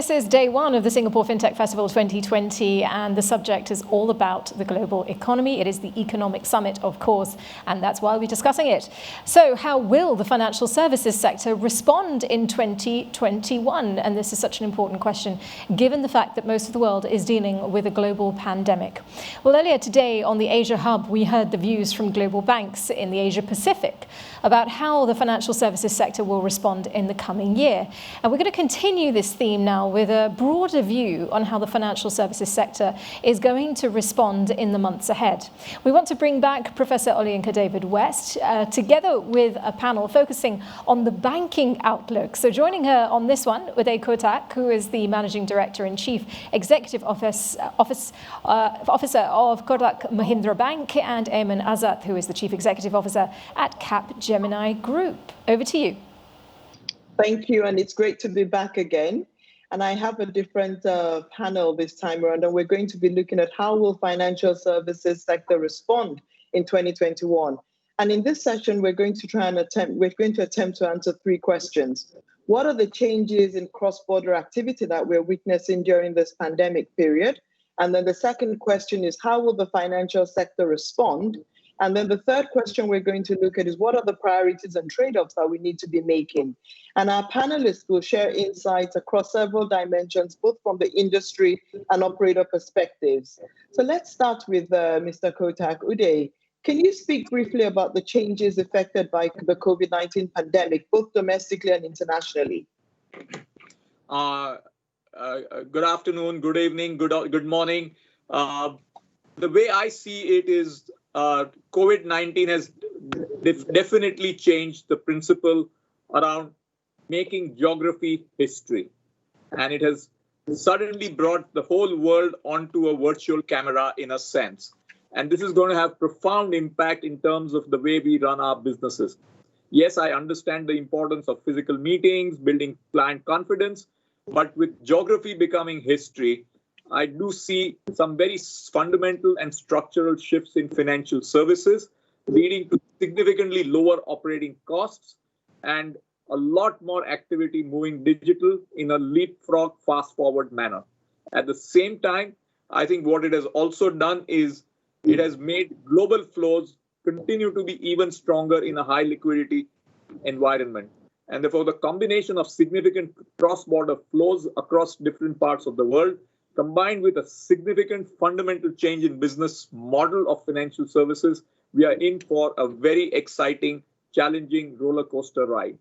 this is day one of the Singapore FinTech Festival 2020, and the subject is all about the global economy. It is the economic summit, of course, and that's why we're discussing it. So how will the financial services sector respond in 2021? And this is such an important question, given the fact that most of the world is dealing with a global pandemic. Well, earlier today on the Asia Hub, we heard the views from global banks in the Asia Pacific about how the financial services sector will respond in the coming year. And we're going to continue this theme now with a broader view on how the financial services sector is going to respond in the months ahead. We want to bring back Professor Olayinka David West, together with a panel focusing on the banking outlook. So joining her on this one, Uday Kotak, who is the Managing Director and Chief Executive Officer of Kotak Mahindra Bank, and Aiman Ezzat, who is the Chief Executive Officer at Capgemini Group. Over to you. Thank you, and it's great to be back again. And I have a different panel this time around, and we're going to be looking at how will financial services sector respond in 2021. And in this session, we're going to attempt to answer three questions. What are the changes in cross-border activity that we're witnessing during this pandemic period? And then the second question is, how will the financial sector respond? And then the third question we're going to look at is, what are the priorities and trade-offs that we need to be making? And our panelists will share insights across several dimensions, both from the industry and operator perspectives. So let's start with Mr. Kotak. Uday, can you speak briefly about the changes affected by the COVID-19 pandemic, both domestically and internationally? Good afternoon, good evening, good morning. The way I see it is COVID-19 has definitely changed the principle around making geography history. And it has suddenly brought the whole world onto a virtual camera in a sense. And this is going to have profound impact in terms of the way we run our businesses. Yes, I understand the importance of physical meetings, building client confidence, but with geography becoming history, I do see some very fundamental and structural shifts in financial services, leading to significantly lower operating costs and a lot more activity moving digital in a leapfrog, fast-forward manner. At the same time, I think what it has also done is it has made global flows continue to be even stronger in a high liquidity environment. And therefore, the combination of significant cross-border flows across different parts of the world, combined with a significant fundamental change in business model of financial services, we are in for a very exciting, challenging roller coaster ride.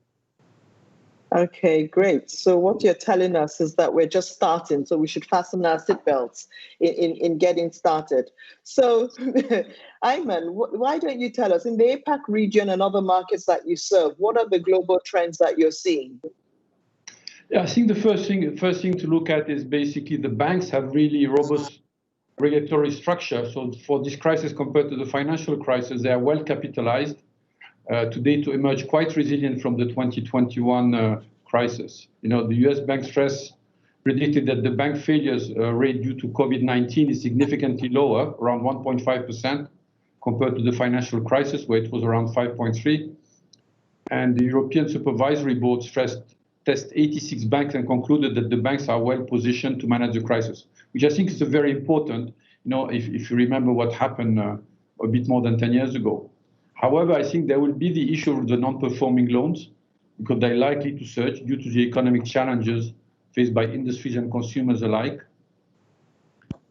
Okay, great. So what you're telling us is that we're just starting, so we should fasten our seatbelts in getting started. So, Aiman, why don't you tell us, in the APAC region and other markets that you serve, what are the global trends that you're seeing? Yeah, I think the first thing to look at is basically the banks have really robust regulatory structure. So for this crisis compared to the financial crisis, they are well capitalized today to emerge quite resilient from the 2021 crisis. You know, the US bank stress predicted that the bank failures rate due to COVID-19 is significantly lower, around 1.5%, compared to the financial crisis, where it was around 5.3%. And the European Supervisory Board tested 86 banks and concluded that the banks are well positioned to manage the crisis, which I think is very important, you know, if you remember what happened a bit more than 10 years ago. However, I think there will be the issue of the non-performing loans, because they're likely to surge due to the economic challenges faced by industries and consumers alike.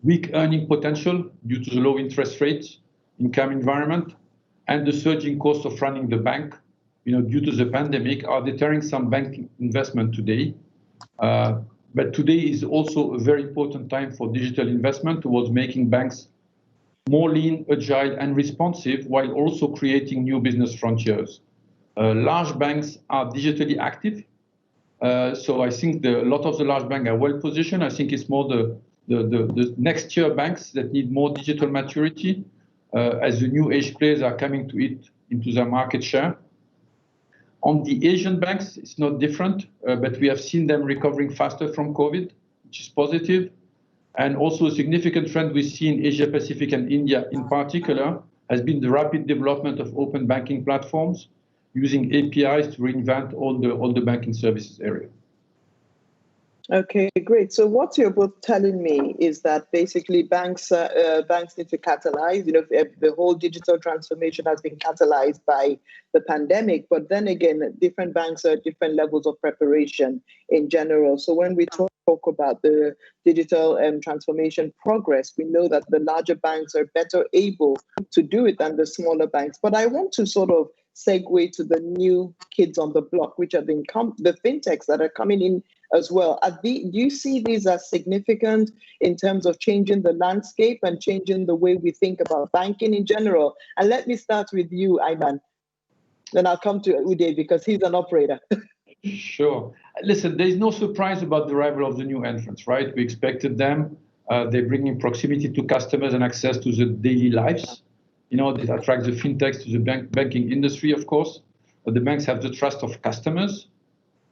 Weak earning potential due to the low interest rates, income environment, and the surging cost of running the bank, you know, due to the pandemic, are deterring some banking investment today. But today is also a very important time for digital investment towards making banks more lean, agile, and responsive, while also creating new business frontiers. Large banks are digitally active. So I think a lot of the large banks are well positioned. I think it's more the next tier banks that need more digital maturity as the new age players are coming into their market share. On the Asian banks, it's not different, but we have seen them recovering faster from COVID, which is positive. And also a significant trend we see in Asia Pacific and India in particular has been the rapid development of open banking platforms using APIs to reinvent all the banking services area. Okay, great. So what you're both telling me is that basically banks need to catalyze. The whole digital transformation has been catalyzed by the pandemic, but then again, different banks are at different levels of preparation in general. So when we talk about the digital transformation progress, we know that the larger banks are better able to do it than the smaller banks. But I want to sort of segue to the new kids on the block, which are the fintechs that are coming in as well. Do you see these as significant in terms of changing the landscape and changing the way we think about banking in general? And let me start with you, Aiman. Then I'll come to Uday because he's an operator. Sure. Listen, there is no surprise about the arrival of the new entrants, right? We expected them. They bring in proximity to customers and access to the daily lives. This attracts the fintechs to the banking industry, of course. But the banks have the trust of customers,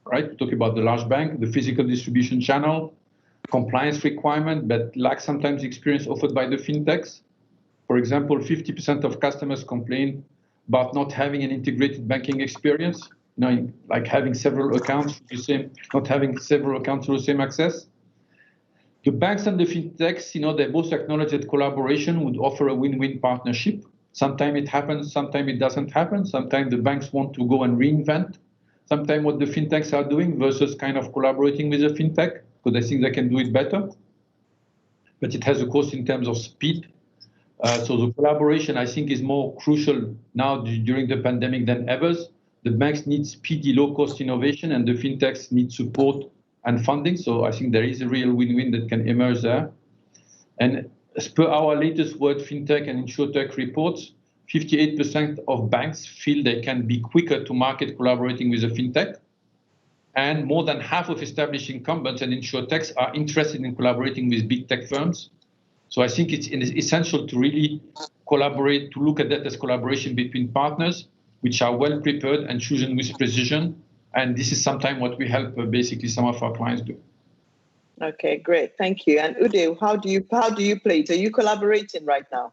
right? Talking about the large bank, the physical distribution channel, compliance requirement, but lack sometimes experience offered by the fintechs. For example, 50% of customers complain about not having an integrated banking experience, like having several accounts, not having several accounts through the same access. The banks and the fintechs, they both acknowledge that collaboration would offer a win-win partnership. Sometimes it happens, sometimes it doesn't happen. Sometimes the banks want to go and reinvent sometimes what the fintechs are doing versus kind of collaborating with the fintech, because I think they can do it better. But it has a cost in terms of speed. So the collaboration, I think, is more crucial now during the pandemic than ever. The banks need speedy, low-cost innovation, and the fintechs need support and funding. So I think there is a real win-win that can emerge there. And as per our latest World FinTech and InsurTech reports, 58% of banks feel they can be quicker to market collaborating with a fintech. And more than half of established incumbents and insurtechs are interested in collaborating with big tech firms. So I think it's essential to really collaborate, to look at that as collaboration between partners, which are well prepared and chosen with precision. And this is sometimes what we help basically some of our clients do. Okay, great. Thank you. And Uday, how do you play it? Are you collaborating right now?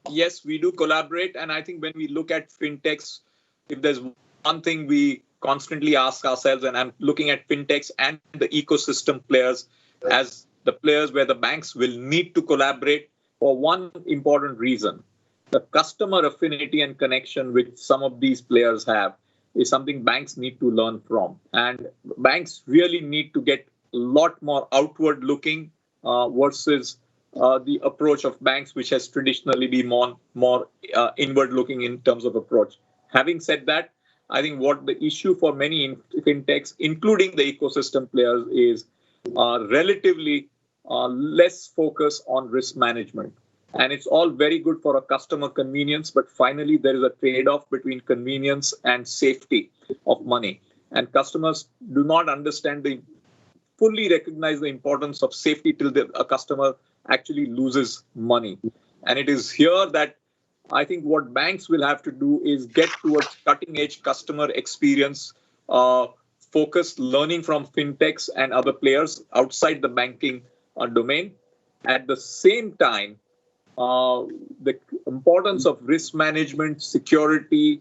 Yes, we do collaborate. And I think when we look at fintechs, if there's one thing we constantly ask ourselves, and I'm looking at fintechs and the ecosystem players as the players where the banks will need to collaborate for one important reason. The customer affinity and connection which some of these players have is something banks need to learn from. And banks really need to get a lot more outward looking versus the approach of banks, which has traditionally been more inward looking in terms of approach. Having said that, I think what the issue for many fintechs, including the ecosystem players, is relatively less focus on risk management. And it's all very good for a customer convenience, but finally there is a trade-off between convenience and safety of money. And customers do not fully recognize the importance of safety till a customer actually loses money. And it is here that I think what banks will have to do is get towards cutting-edge customer experience, focused learning from fintechs and other players outside the banking domain. At the same time, the importance of risk management, security,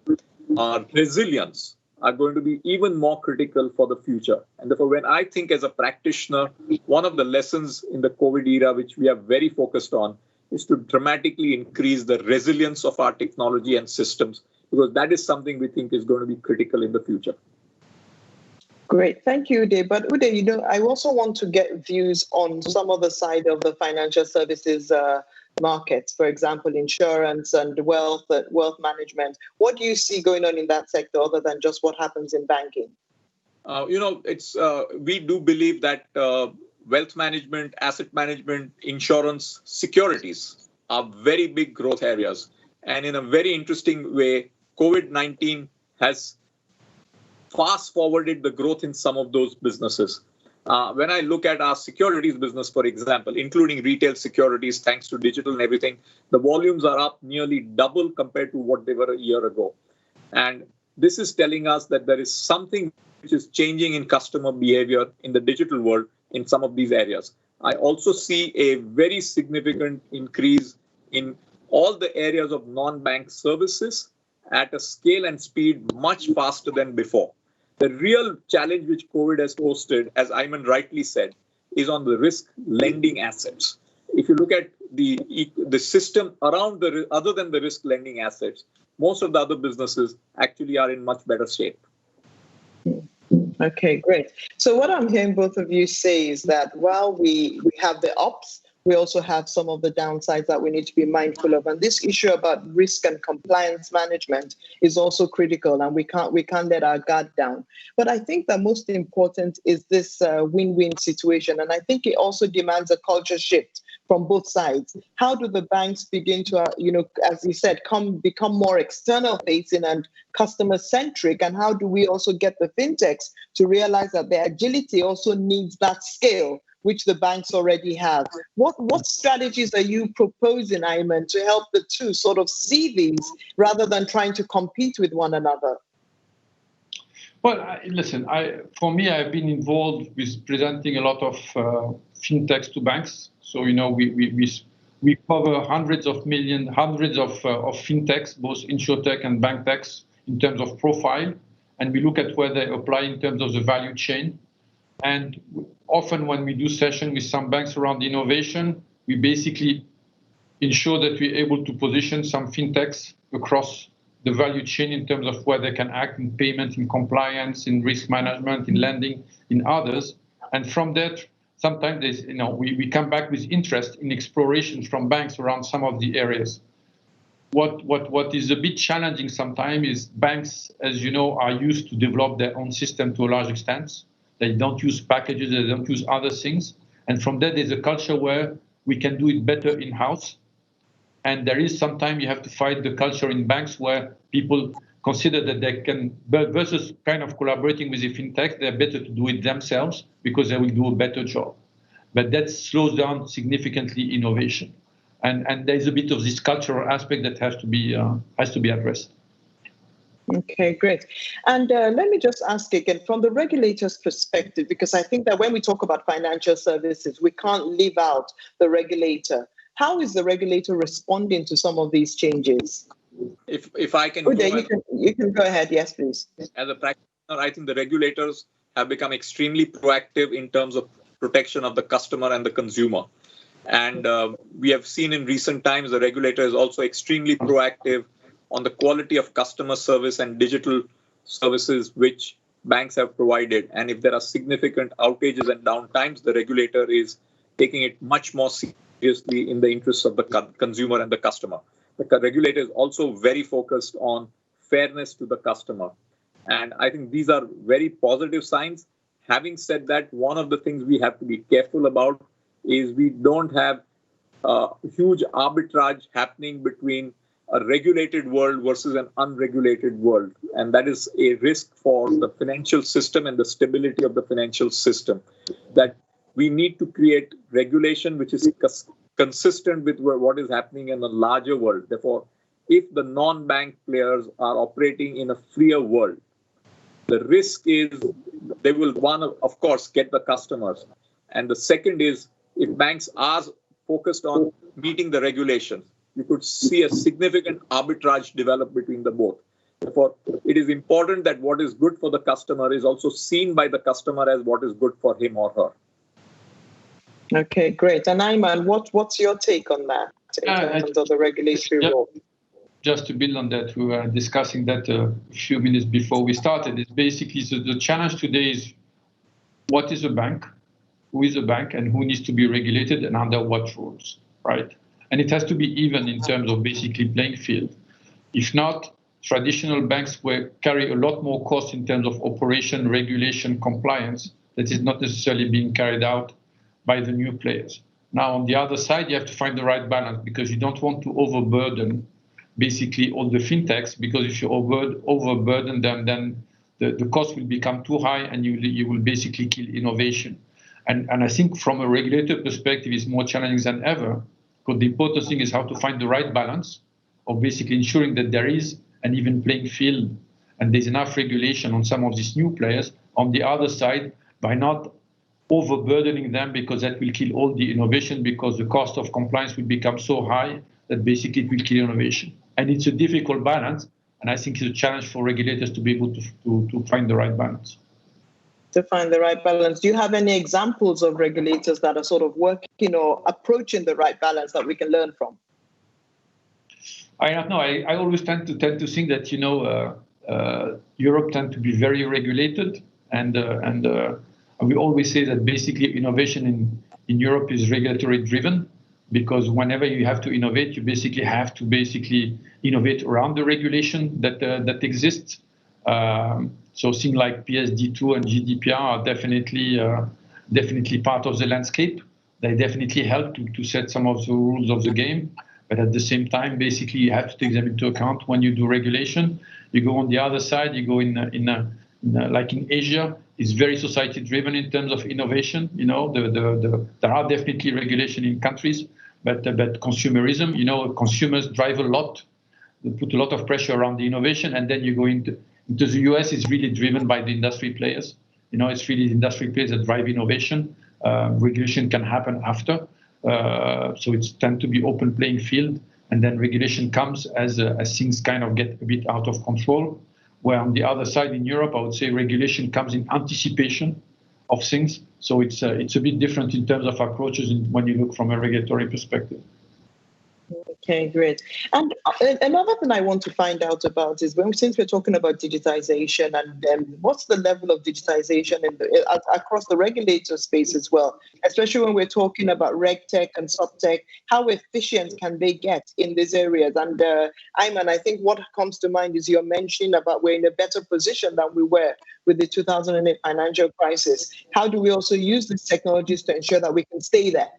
resilience are going to be even more critical for the future. And therefore, when I think as a practitioner, one of the lessons in the COVID era, which we are very focused on, is to dramatically increase the resilience of our technology and systems, because that is something we think is going to be critical in the future. Great. Thank you, Uday. But Uday, I also want to get views on some other side of the financial services markets, for example, insurance and wealth management. What do you see going on in that sector other than just what happens in banking? We do believe that wealth management, asset management, insurance, securities are very big growth areas. And in a very interesting way, COVID-19 has fast forwarded the growth in some of those businesses. When I look at our securities business, for example, including retail securities, thanks to digital and everything, the volumes are up nearly double compared to what they were a year ago. And this is telling us that there is something which is changing in customer behavior in the digital world in some of these areas. I also see a very significant increase in all the areas of non-bank services at a scale and speed much faster than before. The real challenge which COVID has posted, as Aiman rightly said, is on the risk lending assets. If you look at the system around other than the risk lending assets, most of the other businesses actually are in much better shape. Okay, great. So what I'm hearing both of you say is that while we have the ups, we also have some of the downsides that we need to be mindful of. And this issue about risk and compliance management is also critical, and we can't let our guard down. But I think that most important is this win-win situation. And I think it also demands a culture shift from both sides. How do the banks begin to, as you said, become more external facing and customer centric? And how do we also get the fintechs to realize that their agility also needs that scale, which the banks already have? What strategies are you proposing, Aiman, to help the two sort of see these rather than trying to compete with one another? Well, listen, for me, I've been involved with presenting a lot of fintechs to banks. So, we cover hundreds of fintechs, both insurtech and banktechs, in terms of profile. And we look at where they apply in terms of the value chain. And often when we do sessions with some banks around innovation, we basically ensure that we're able to position some fintechs across the value chain in terms of where they can act in payment, in compliance, in risk management, in lending, in others. And from that, sometimes we come back with interest in exploration from banks around some of the areas. What is a bit challenging sometimes is banks, as you know, are used to develop their own system to a large extent. They don't use packages, they don't use other things. And from that, there's a culture where we can do it better in-house. And there is sometimes you have to fight the culture in banks where people consider that they can, versus kind of collaborating with the fintech, they're better to do it themselves because they will do a better job. But that slows down significantly innovation. And there's a bit of this cultural aspect that has to be addressed. Okay, great. And let me just ask again, from the regulator's perspective, because I think that when we talk about financial services, we can't leave out the regulator. How is the regulator responding to some of these changes? If I can, Uday, you can go ahead. Yes, please. As a practitioner, I think the regulators have become extremely proactive in terms of protection of the customer and the consumer. And we have seen in recent times the regulator is also extremely proactive on the quality of customer service and digital services which banks have provided. And if there are significant outages and downtimes, the regulator is taking it much more seriously in the interests of the consumer and the customer. The regulator is also very focused on fairness to the customer. And I think these are very positive signs. Having said that, one of the things we have to be careful about is we don't have huge arbitrage happening between a regulated world versus an unregulated world. And that is a risk for the financial system and the stability of the financial system. That we need to create regulation which is consistent with what is happening in the larger world. Therefore, if the non-bank players are operating in a freer world, the risk is they will, one, of course, get the customers. And the second is, if banks are focused on meeting the regulations, you could see a significant arbitrage develop between the both. Therefore, it is important that what is good for the customer is also seen by the customer as what is good for him or her. Okay, great. And Aiman, what's your take on that in terms of the regulatory role? Just to build on that, we were discussing that a few minutes before we started. It's basically the challenge today is what is a bank, who is a bank, and who needs to be regulated and under what rules, right? And it has to be even in terms of basically playing field. If not, traditional banks will carry a lot more cost in terms of operation, regulation, compliance that is not necessarily being carried out by the new players. Now, on the other side, you have to find the right balance because you don't want to overburden basically all the fintechs, because if you overburden them, then the cost will become too high and you will basically kill innovation. And I think from a regulator perspective, it's more challenging than ever, because the important thing is how to find the right balance of basically ensuring that there is an even playing field and there's enough regulation on some of these new players. On the other side, by not overburdening them, because that will kill all the innovation, because the cost of compliance will become so high that basically it will kill innovation. And it's a difficult balance, and I think it's a challenge for regulators to be able to find the right balance. To find the right balance. Do you have any examples of regulators that are sort of working or approaching the right balance that we can learn from? I don't know. I always tend to think that Europe tend to be very regulated, and we always say that basically innovation in Europe is regulatory driven, because whenever you have to innovate, you basically have to innovate around the regulation that exists. So things like PSD2 and GDPR are definitely part of the landscape. They definitely help to set some of the rules of the game. But at the same time, basically, you have to take them into account when you do regulation. You go on the other side, you go like in Asia, it's very society driven in terms of innovation. There are definitely regulation in countries, but consumerism, consumers drive a lot. They put a lot of pressure around the innovation, and then you go into the US. It's really driven by the industry players. It's really the industry players that drive innovation. Regulation can happen after. So it's tend to be open playing field, and then regulation comes as things kind of get a bit out of control. Where on the other side in Europe, I would say regulation comes in anticipation of things. So it's a bit different in terms of approaches when you look from a regulatory perspective. Okay, great. And another thing I want to find out about is since we're talking about digitization, and what's the level of digitization across the regulator space as well, especially when we're talking about RegTech and SupTech, how efficient can they get in these areas? And Aiman, I think what comes to mind is you're mentioning about we're in a better position than we were with the 2008 financial crisis. How do we also use these technologies to ensure that we can stay there?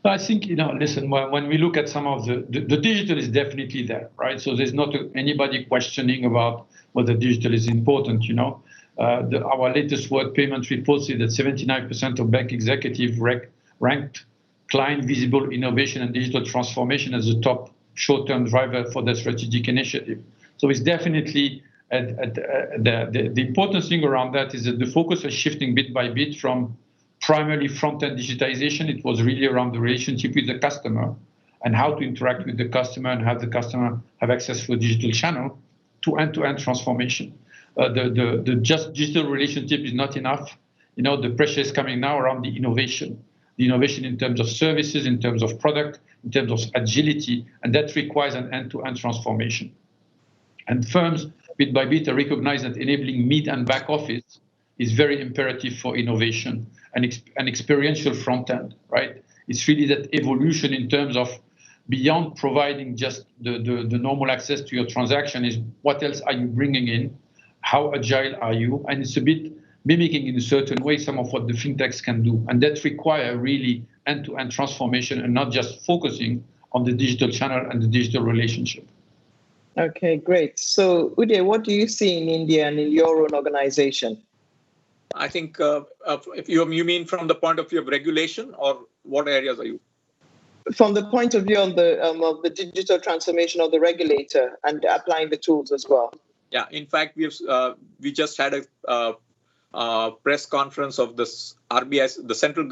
I think, listen, when we look at some of the digital is definitely there, right? So there's not anybody questioning about whether digital is important, Our latest World Payment report says that 79% of bank executives ranked client visible innovation and digital transformation as the top short-term driver for their strategic initiative. So it's definitely, the important thing around that is that the focus is shifting bit by bit from primarily front-end digitization. It was really around the relationship with the customer and how to interact with the customer and have the customer have access to a digital channel, to end-to-end transformation. The just digital relationship is not enough. The pressure is coming now around the innovation in terms of services, in terms of product, in terms of agility, and that requires an end-to-end transformation. And firms, bit by bit, recognize that enabling mid and back office is very imperative for innovation and experiential front end, right? It's really that evolution in terms of beyond providing just the normal access to your transaction is what else are you bringing in? How agile are you? And it's a bit mimicking in a certain way some of what the fintechs can do. And that require really end-to-end transformation and not just focusing on the digital channel and the digital relationship. Okay, great. So Uday, what do you see in India and in your own organization? I think if you mean from the point of view of regulation, or what areas are you? From the point of view of the digital transformation of the regulator and applying the tools as well. Yeah, in fact, we just had a press conference of this RBI, the central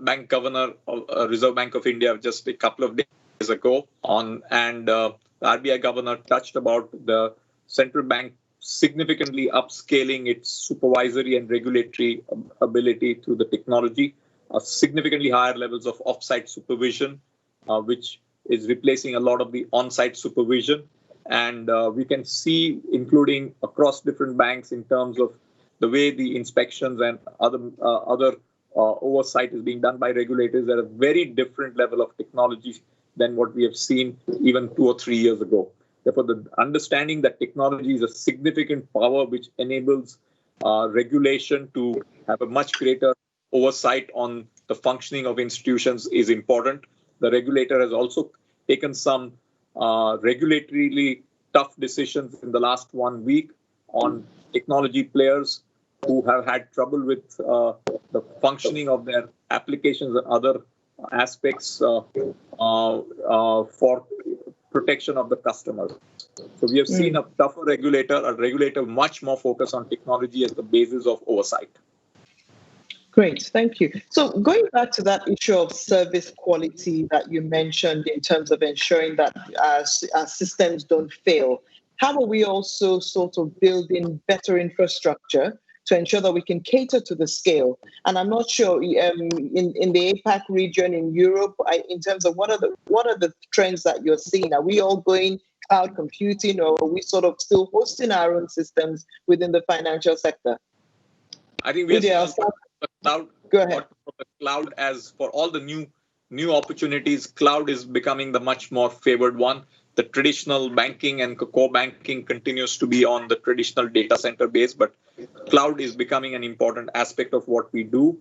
bank governor of Reserve Bank of India, just a couple of days ago, and the RBI governor touched about the central bank significantly upscaling its supervisory and regulatory ability through the technology, significantly higher levels of off-site supervision, which is replacing a lot of the on-site supervision. And we can see, including across different banks, in terms of the way the inspections and other oversight is being done by regulators at a very different level of technology than what we have seen even 2 or 3 years ago. Therefore, the understanding that technology is a significant power which enables regulation to have a much greater oversight on the functioning of institutions is important. The regulator has also taken some regulatorily tough decisions in the last 1 week on technology players who have had trouble with the functioning of their applications and other aspects for protection of the customer. So we have seen a tougher regulator, a regulator much more focused on technology as the basis of oversight. Great, thank you. So going back to that issue of service quality that you mentioned in terms of ensuring that our systems don't fail, how are we also sort of building better infrastructure to ensure that we can cater to the scale. And I'm not sure in the APAC region in Europe, in terms of what are the trends that you're seeing? Are we all going cloud computing, or are we sort of still hosting our own systems within the financial sector? I think we are still the cloud. Go ahead. The cloud, as for all the new opportunities, cloud is becoming the much more favored one. The traditional banking and core banking continues to be on the traditional data center base, but cloud is becoming an important aspect of what we do.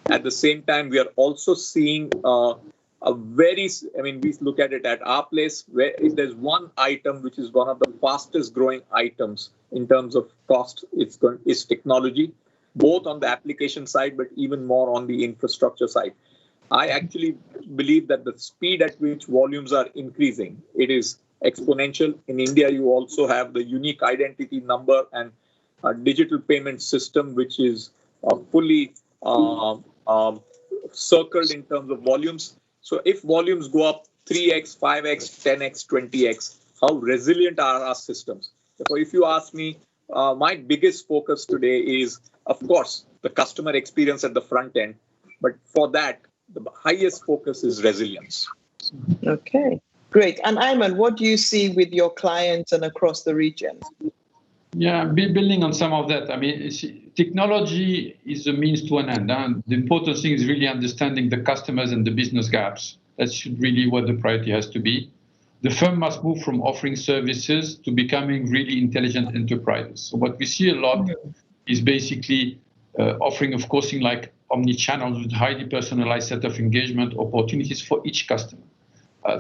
At the same time, we are also seeing we look at it at our place, where if there's one item which is one of the fastest growing items in terms of cost, it's technology, both on the application side, but even more on the infrastructure side. I actually believe that the speed at which volumes are increasing, it is exponential. In India, you also have the unique identity number and a digital payment system, which is fully circled in terms of volumes. So if volumes go up 3x, 5x, 10x, 20x, how resilient are our systems? So if you ask me, my biggest focus today is, of course, the customer experience at the front end. But for that, the highest focus is resilience. Okay, great. And Aiman, what do you see with your clients and across the region? Yeah, building on some of that. I mean, technology is a means to an end. And the important thing is really understanding the customers and the business gaps. That's really what the priority has to be. The firm must move from offering services to becoming really intelligent enterprises. So what we see a lot is basically offering, of course, like omni-channel with highly personalized set of engagement opportunities for each customer.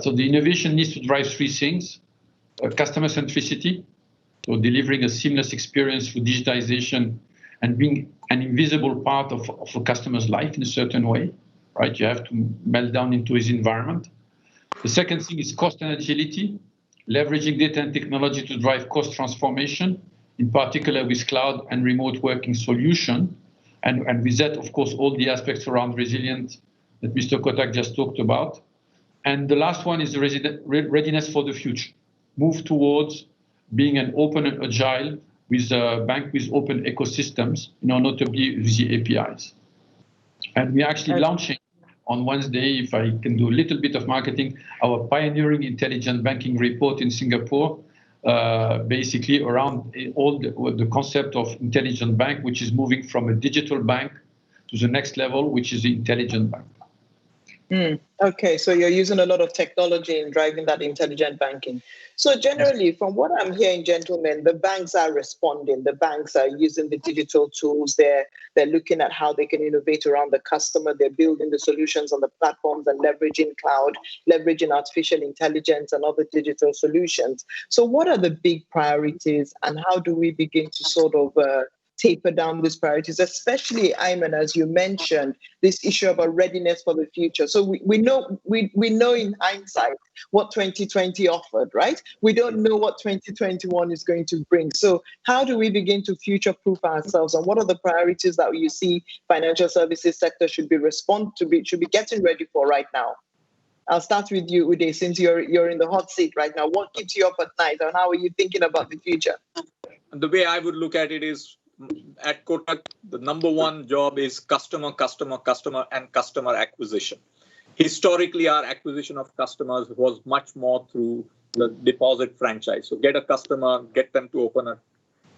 So the innovation needs to drive three things: customer centricity, so delivering a seamless experience through digitization and being an invisible part of a customer's life in a certain way, right? You have to melt down into his environment. The second thing is cost and agility, leveraging data and technology to drive cost transformation, in particular with cloud and remote working solution. And with that, of course, all the aspects around resilience that Mr. Kotak just talked about. And the last one is the readiness for the future. Move towards being an open and agile with a bank with open ecosystems, notably with the APIs. And we're actually launching on Wednesday, if I can do a little bit of marketing, our pioneering intelligent banking report in Singapore, basically around all the concept of intelligent bank, which is moving from a digital bank to the next level, which is the intelligent bank. Okay, so you're using a lot of technology in driving that intelligent banking. So generally, from what I'm hearing, gentlemen, the banks are responding. The banks are using the digital tools. They're looking at how they can innovate around the customer. They're building the solutions on the platforms and leveraging cloud, leveraging artificial intelligence and other digital solutions. So what are the big priorities, and how do we begin to sort of taper down these priorities, especially, Aiman, as you mentioned, this issue about readiness for the future. So we know in hindsight what 2020 offered, right? We don't know what 2021 is going to bring. So how do we begin to future-proof ourselves, and what are the priorities that you see financial services sector should be getting ready for right now? I'll start with you, Uday, since you're in the hot seat right now. What keeps you up at night, and how are you thinking about the future? The way I would look at it is, at Kotak, the number one job is customer, and customer acquisition. Historically, our acquisition of customers was much more through the deposit franchise. So get a customer, get them to open a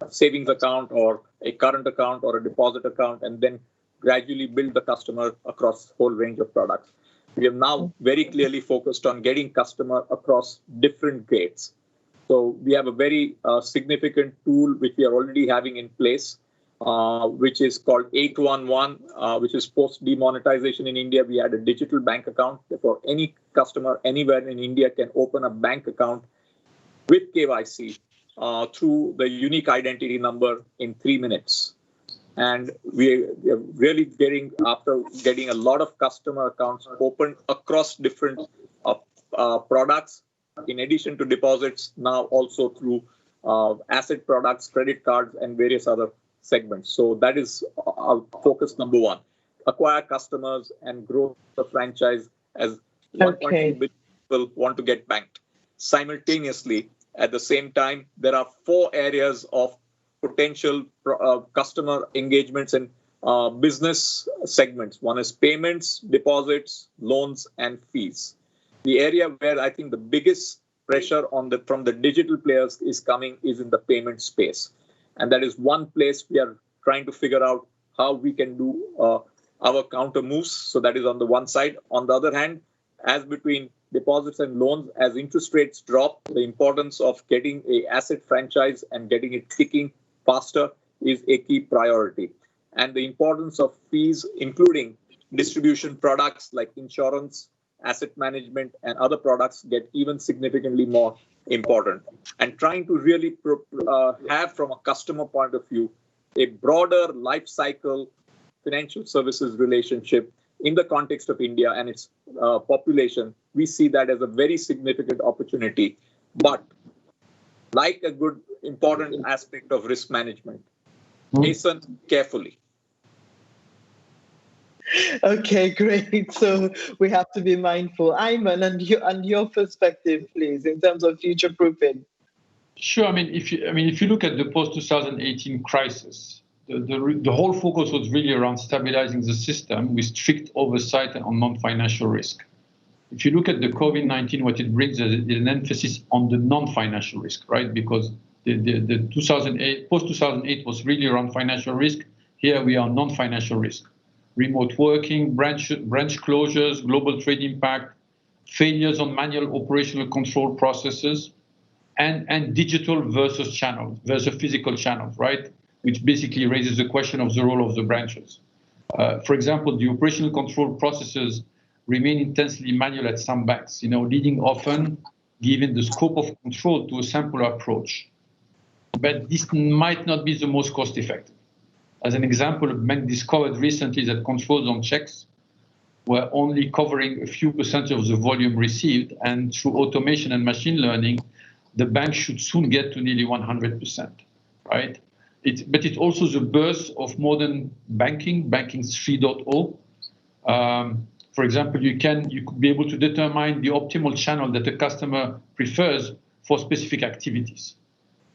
savings account or a current account or a deposit account, and then gradually build the customer across a whole range of products. We have now very clearly focused on getting customer across different grades. So we have a very significant tool which we are already having in place, which is called 811, which is post-demonetization in India. We had a digital bank account. Therefore, any customer anywhere in India can open a bank account with KYC through the unique identity number in 3 minutes. And we are really getting a lot of customer accounts opened across different products. In addition to deposits, now also through asset products, credit cards, and various other segments. So that is our focus number one: acquire customers and grow the franchise as 1.2 billion people want to get banked. Simultaneously, at the same time, there are 4 areas of potential customer engagements in business segments. One is payments, deposits, loans, and fees. The area where I think the biggest pressure from the digital players is coming is in the payment space. And that is one place we are trying to figure out how we can do our counter moves. So that is on the one side. On the other hand, as between deposits and loans, as interest rates drop, the importance of getting an asset franchise and getting it ticking faster is a key priority. And the importance of fees, including distribution products like insurance, asset management, and other products, get even significantly more important. And trying to really have, from a customer point of view, a broader life cycle financial services relationship in the context of India and its population, we see that as a very significant opportunity. But like a good, important aspect of risk management, listen carefully. Okay, great. So we have to be mindful. Aiman, and your perspective, please, in terms of future proofing. Sure. If you look at the post-2018 crisis, the whole focus was really around stabilizing the system with strict oversight on non-financial risk. If you look at the COVID-19, what it brings is an emphasis on the non-financial risk, right? Because the post-2008 was really around financial risk. Here we are non-financial risk. Remote working, branch closures, global trade impact, failures on manual operational control processes, and digital versus physical channels, right? Which basically raises the question of the role of the branches. For example, the operational control processes remain intensely manual at some banks, leading often, given the scope of control, to a simpler approach. But this might not be the most cost effective. As an example, a bank discovered recently that controls on checks were only covering a few percent of the volume received, and through automation and machine learning, the bank should soon get to nearly 100%, right? But it's also the birth of modern banking 3.0. For example, you could be able to determine the optimal channel that the customer prefers for specific activities,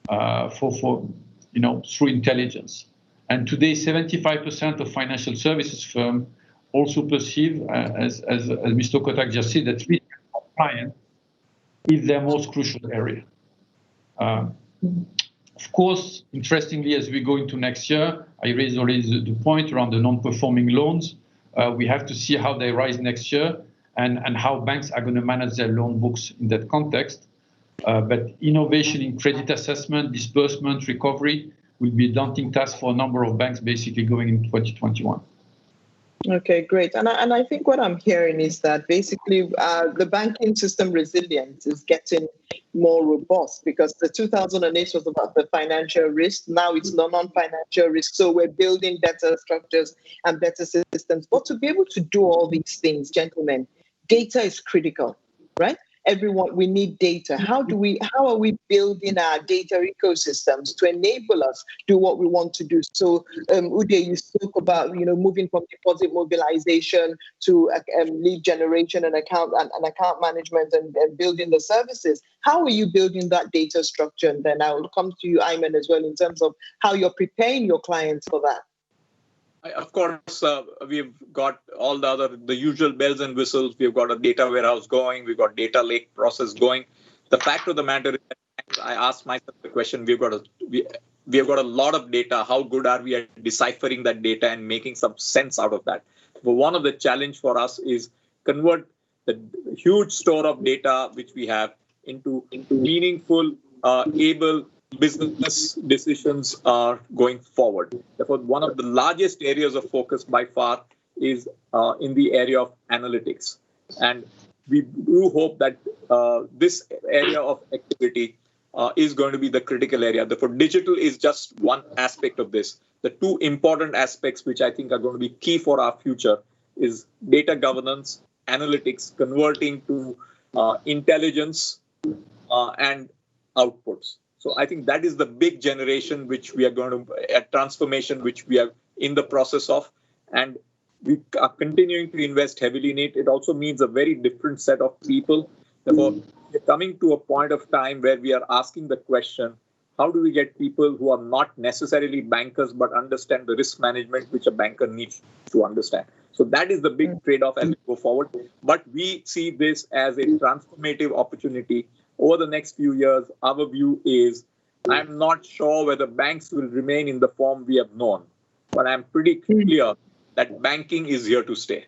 through intelligence. And today, 75% of financial services firms also perceive, as Mr. Kotak just said, that risk compliance is their most crucial area. Of course, interestingly, as we go into next year, I raised already the point around the non-performing loans. We have to see how they rise next year and how banks are going to manage their loan books in that context. But innovation in credit assessment, disbursement, recovery will be a daunting task for a number of banks basically going in 2021. Okay, great. And I think what I'm hearing is that basically the banking system resilience is getting more robust, because the 2008 was about the financial risk. Now it's non-financial risk. So we're building better structures and better systems. But to be able to do all these things, gentlemen, data is critical, right? Everyone, we need data. How are we building our data ecosystems to enable us do what we want to do? So, Uday, you spoke about moving from deposit mobilization to lead generation and account management and building the services. How are you building that data structure? And then I will come to you, Aiman, as well, in terms of how you're preparing your clients for that. Of course, we've got all the usual bells and whistles. We've got a data warehouse going. We've got data lake process going. The fact of the matter is, I asked myself the question: we've got a lot of data. How good are we at deciphering that data and making some sense out of that? But one of the challenge for us is convert the huge store of data which we have into meaningful, able business decisions are going forward. Therefore, one of the largest areas of focus by far is in the area of analytics. And we do hope that this area of activity is going to be the critical area. Therefore, digital is just one aspect of this. The two important aspects which I think are going to be key for our future is data governance, analytics, converting to intelligence and outputs. So I think that is the big generation which we are going to, transformation which we are in the process of, and we are continuing to invest heavily in it. It also means a very different set of people. Therefore, we're coming to a point of time where we are asking the question, how do we get people who are not necessarily bankers but understand the risk management which a banker needs to understand? So that is the big trade-off as we go forward. But we see this as a transformative opportunity over the next few years. Our view is, I'm not sure whether banks will remain in the form we have known, but I'm pretty clear that banking is here to stay.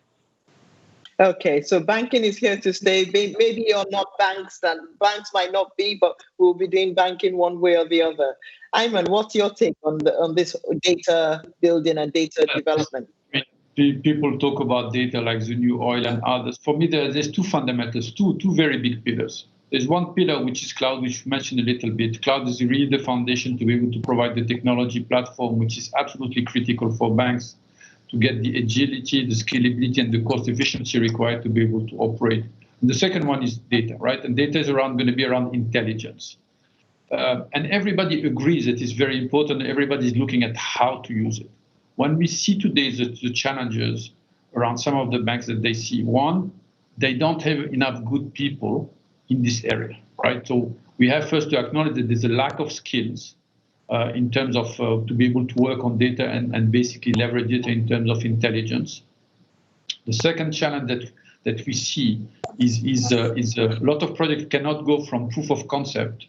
Okay, so banking is here to stay. Maybe you're not banks, then banks might not be, but we'll be doing banking one way or the other. Aiman, what's your take on this data building and data development? People talk about data like the new oil and others. For me, there's two fundamentals, two very big pillars. There's one pillar, which is cloud, which we mentioned a little bit. Cloud is really the foundation to be able to provide the technology platform, which is absolutely critical for banks to get the agility, the scalability, and the cost efficiency required to be able to operate. And the second one is data, right? And data is going to be around intelligence. And everybody agrees that it's very important. Everybody is looking at how to use it. When we see today the challenges around some of the banks that they see, one, they don't have enough good people in this area, right? So we have first to acknowledge that there's a lack of skills in terms of to be able to work on data and basically leverage data in terms of intelligence. The second challenge that we see is a lot of projects cannot go from proof of concept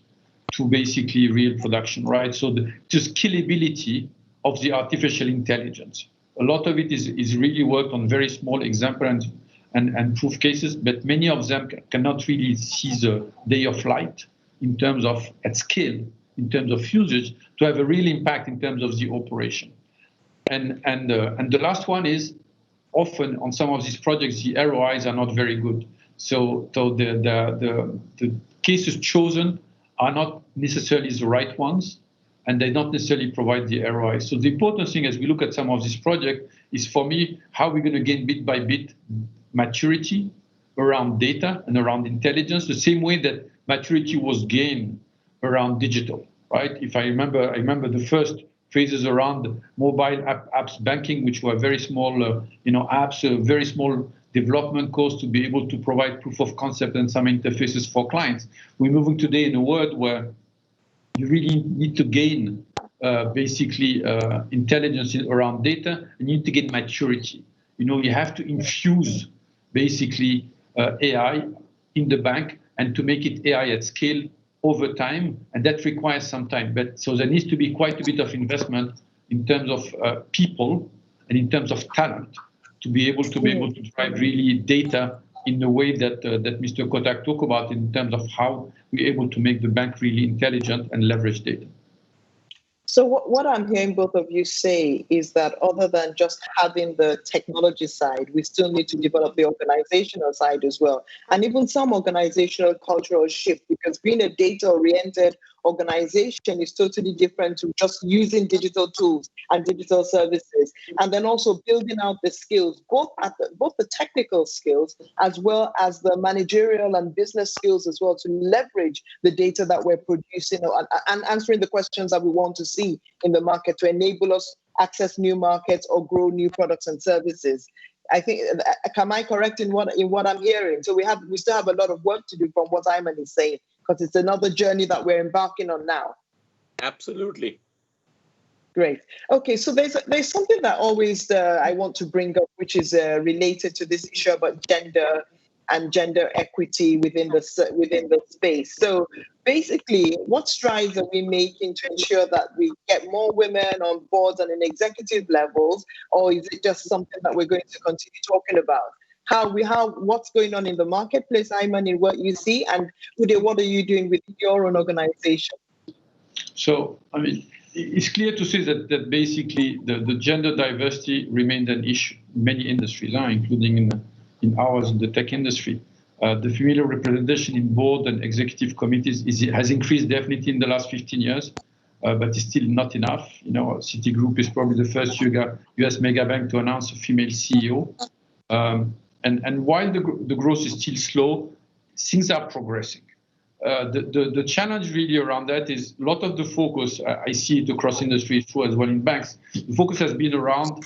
to basically real production, right? So the scalability of the artificial intelligence. A lot of it is really worked on very small example and proof cases, but many of them cannot really see the day of light in terms of at scale, in terms of usage, to have a real impact in terms of the operation. And the last one is often on some of these projects, the ROIs are not very good. So the cases chosen are not necessarily the right ones, and they don't necessarily provide the ROI. So the important thing as we look at some of these projects is, for me, how we're going to gain bit by bit maturity around data and around intelligence, the same way that maturity was gained around digital, right? If I remember the first phases around mobile apps banking, which were very small, apps, very small development costs to be able to provide proof of concept and some interfaces for clients. We're moving today in a world where you really need to gain basically intelligence around data, and you need to get maturity. You have to infuse basically AI in the bank and to make it AI at scale over time, and that requires some time. But so there needs to be quite a bit of investment in terms of people and in terms of talent to be able to drive really data in the way that Mr. Kotak talked about, in terms of how we're able to make the bank really intelligent and leverage data. So what I'm hearing both of you say is that other than just having the technology side, we still need to develop the organizational side as well. And even some organizational cultural shift, because being a data-oriented organization is totally different to just using digital tools and digital services. And then also building out the skills, both the technical skills as well as the managerial and business skills as well, to leverage the data that we're producing and answering the questions that we want to see in the market to enable us access new markets or grow new products and services. I think, am I correct in what I'm hearing? So we still have a lot of work to do from what Aiman is saying, because it's another journey that we're embarking on now. Absolutely. Great. Okay, so there's something that always I want to bring up, which is related to this issue about gender and gender equity within the space. So basically, what strides are we making to ensure that we get more women on boards and in executive levels, or is it just something that we're going to continue talking about? What's going on in the marketplace, Aiman, in what you see, and Uday, what are you doing with your own organization? So, it's clear to see that basically the gender diversity remained an issue in many industries, including in ours, in the tech industry. The female representation in board and executive committees has increased definitely in the last 15 years, but it's still not enough. Citigroup is probably the first US mega bank to announce a female CEO. And while the growth is still slow, things are progressing. The challenge really around that is a lot of the focus, I see it across industry, true as well in banks, the focus has been around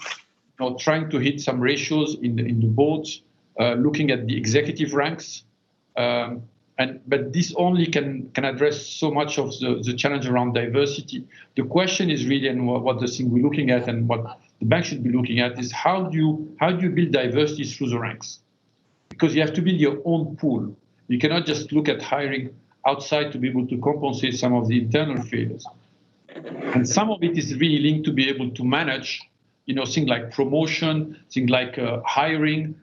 trying to hit some ratios in the boards, looking at the executive ranks, But this only can address so much of the challenge around diversity. The question is really, and what the thing we're looking at and what the bank should be looking at is how do you build diversity through the ranks? Because you have to build your own pool. You cannot just look at hiring outside to be able to compensate some of the internal failures. And some of it is really linked to be able to manage, things like promotion, things like hiring,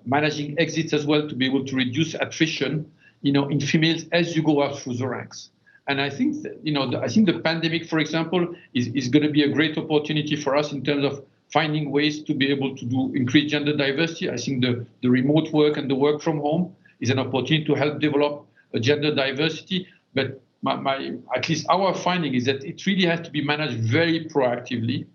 managing exits as well, to be able to reduce attrition, in females as you go up through the ranks. And I think that, I think the pandemic, for example, is going to be a great opportunity for us in terms of finding ways to be able to increase gender diversity. I think the remote work and the work from home is an opportunity to help develop a gender diversity. But at least our finding is that it really has to be managed very proactively,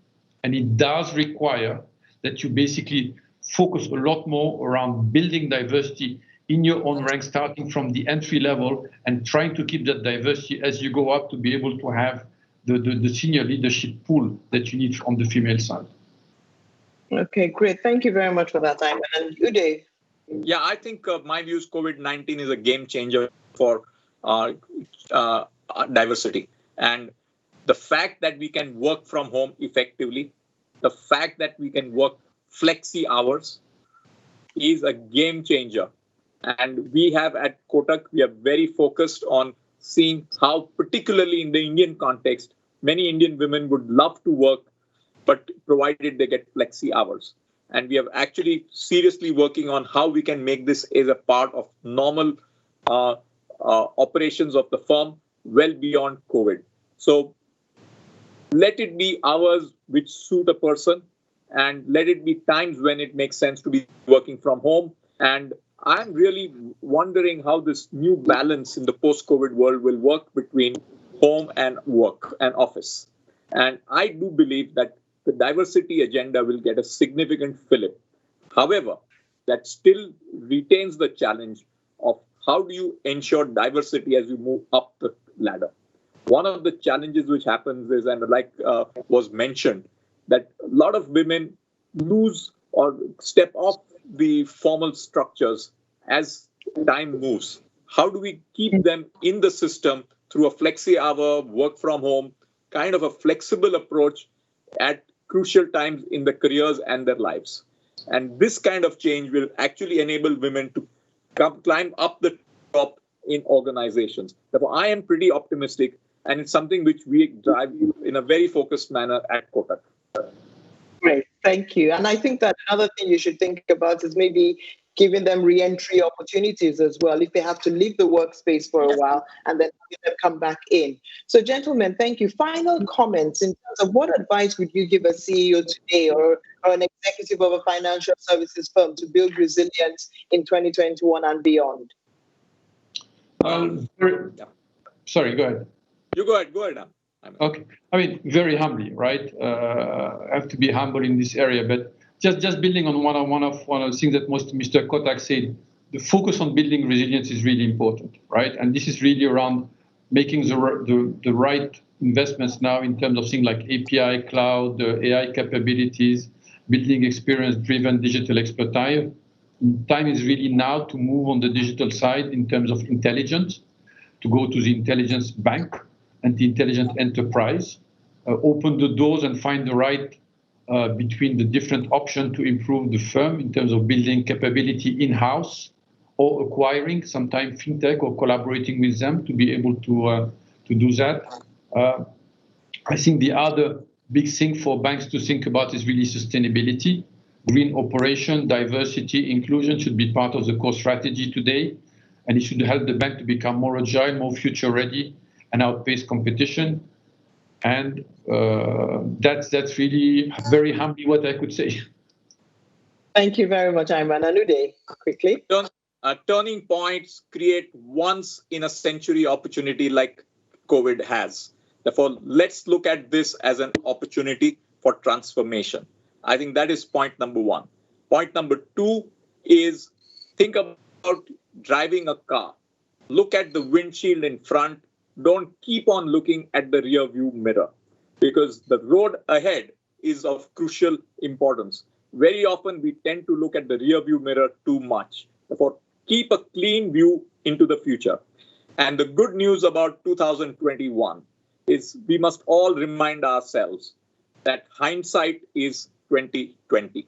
and it does require that you basically focus a lot more around building diversity in your own ranks, starting from the entry level and trying to keep that diversity as you go up to be able to have the senior leadership pool that you need on the female side. Okay, great. Thank you very much for that, Aiman. And Uday? Yeah, I think my view is COVID-19 is a game changer for diversity. And the fact that we can work from home effectively, the fact that we can work flexi hours is a game changer. And we have at Kotak, we are very focused on seeing how, particularly in the Indian context, many Indian women would love to work, but provided they get flexi hours. And we are actually seriously working on how we can make this as a part of normal operations of the firm well beyond COVID. So let it be hours which suit a person, and let it be times when it makes sense to be working from home. And I'm really wondering how this new balance in the post-COVID world will work between home and work and office. And I do believe that the diversity agenda will get a significant fillip. However, that still retains the challenge of how do you ensure diversity as you move up the ladder. One of the challenges which happens is, and like was mentioned, that a lot of women lose or step off the formal structures as time moves. How do we keep them in the system through a flexi hour, work from home, kind of a flexible approach at crucial times in their careers and their lives? And this kind of change will actually enable women to climb up the top in organizations. Therefore, I am pretty optimistic, and it's something which we drive in a very focused manner at Kotak. Great, thank you. And I think that another thing you should think about is maybe giving them re-entry opportunities as well, if they have to leave the workspace for a while and then come back in. So gentlemen, thank you. Final comments in terms of what advice would you give a CEO today or an executive of a financial services firm to build resilience in 2021 and beyond? Sorry, go ahead. You go ahead. Okay. I mean, very humbly, right? I have to be humble in this area, but just building on one of the things that Mr. Kotak said, the focus on building resilience is really important, right? And this is really around making the right investments now in terms of things like API, cloud, AI capabilities, building experience-driven digital expertise. Time is really now to move on the digital side in terms of intelligence, to go to the intelligence bank and the intelligent enterprise, open the doors and find the right between the different options to improve the firm in terms of building capability in-house or acquiring, sometimes fintech, or collaborating with them to be able to do that. I think the other big thing for banks to think about is really sustainability. Green operation, diversity, inclusion should be part of the core strategy today, and it should help the bank to become more agile, more future-ready, and outpace competition. And that's really very humbly what I could say. Thank you very much, Aiman. And Uday, quickly. Turning points create once in a century opportunity like COVID has. Therefore, let's look at this as an opportunity for transformation. I think that is point number one. Point number two is think about driving a car. Look at the windshield in front. Don't keep on looking at the rear view mirror, because the road ahead is of crucial importance. Very often we tend to look at the rear view mirror too much. Therefore, keep a clean view into the future. And the good news about 2021 is we must all remind ourselves that hindsight is 2020.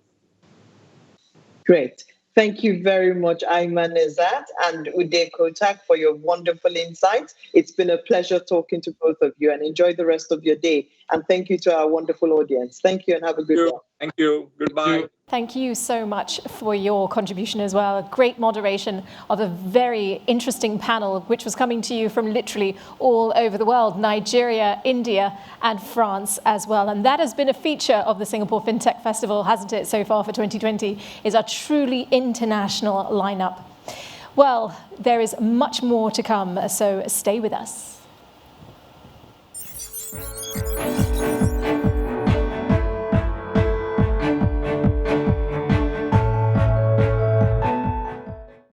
Great. Thank you very much, Aiman, Ezzat, and Uday Kotak, for your wonderful insights. It's been a pleasure talking to both of you, and enjoy the rest of your day. And thank you to our wonderful audience. Thank you and have a good day. Thank you. Goodbye. Thank you so much for your contribution as well. A great moderation of a very interesting panel, which was coming to you from literally all over the world, Nigeria, India, and France as well. And that has been a feature of the Singapore FinTech Festival, hasn't it, so far for 2020, is a truly international lineup. Well, there is much more to come, so stay with us.